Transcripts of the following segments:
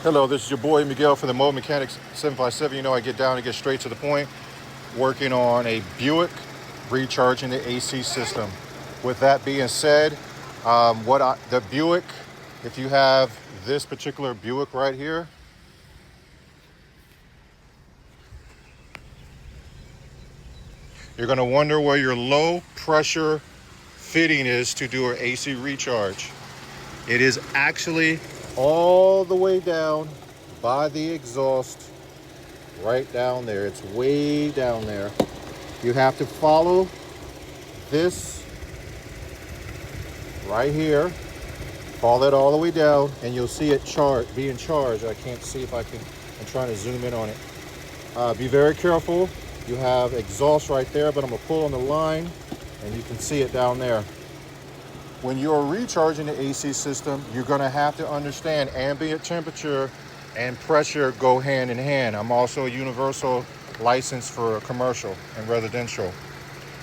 Hello, this is your boy Miguel from the Mobile Mechanics 757. You know, I get down and get straight to the point, working on a Buick, recharging the AC system. With that being said, the Buick, if you have this particular Buick right here, you're going to wonder where your low pressure fitting is to do an AC recharge. It is actually all the way down by the exhaust, right down there. It's way down there. You have to follow this right here, follow it all the way down, and you'll see it being charged. I can't see if I'm trying to zoom in on it. Be very careful. You have exhaust right there, but I'm gonna pull on the line and you can see it down there. When you're recharging the AC system, you're gonna have to understand ambient temperature and pressure go hand in hand. I'm also a universal license for commercial and residential.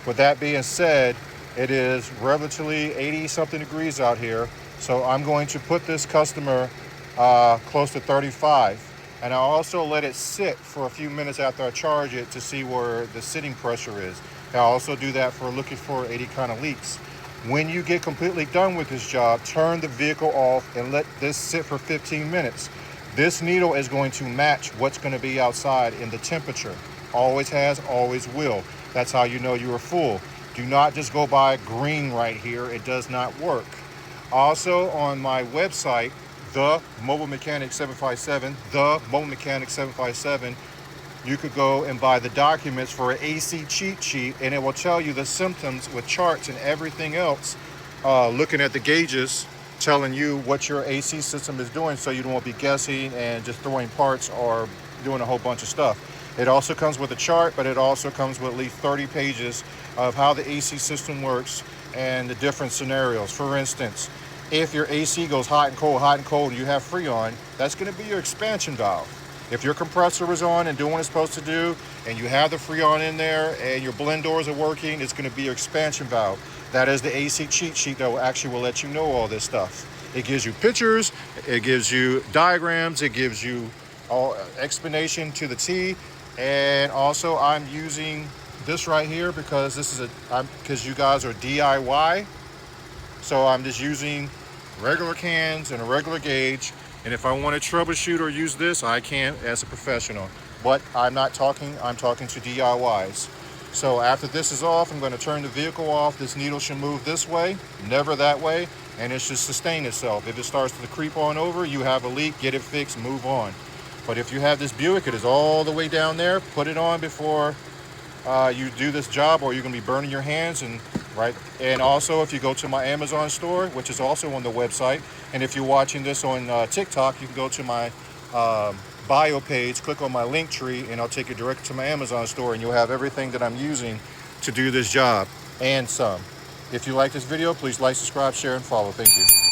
With that being said, it is relatively 80 something degrees out here. So I'm going to put this customer close to 35. And I also let it sit for a few minutes after I charge it to see where the sitting pressure is. I also do that for looking for any kind of leaks. When you get completely done with this job, turn the vehicle off and let this sit for 15 minutes. This needle is going to match what's going to be outside in the temperature. Always has, always will. That's how you know you are full. Do not just go by green right here. It does not work. Also on my website, the Mobile Mechanic 757, the Mobile Mechanic 757, you could go and buy the documents for an AC cheat sheet, and it will tell you the symptoms with charts and everything else, looking at the gauges, telling you what your AC system is doing, so you don't be guessing and just throwing parts or doing a whole bunch of stuff. It also comes with a chart, but it also comes with at least 30 pages of how the AC system works and the different scenarios. For instance, if your AC goes hot and cold, and you have Freon, that's going to be your expansion valve. If your compressor is on and doing what it's supposed to do, and you have the Freon in there and your blend doors are working, it's going to be your expansion valve. That is the AC cheat sheet that will let you know all this stuff. It gives you pictures, it gives you diagrams, it gives you all explanation to the T. And also I'm using this right here because because you guys are DIY. So I'm just using regular cans and a regular gauge. And if I want to troubleshoot or use this, I can as a professional. But I'm talking to DIYs. So after this is off, I'm going to turn the vehicle off. This needle should move this way, never that way, and it should sustain itself. If it starts to creep on over, you have a leak, get it fixed, move on. But if you have this Buick, it is all the way down there. Put it on before you do this job, or you're going to be burning your hands. And also, if you go to my Amazon store, which is also on the website, and if you're watching this on TikTok, you can go to my bio page, click on my link tree, and I'll take you directly to my Amazon store, and you'll have everything that I'm using to do this job and some. If you like this video, please like, subscribe, share, and follow. Thank you.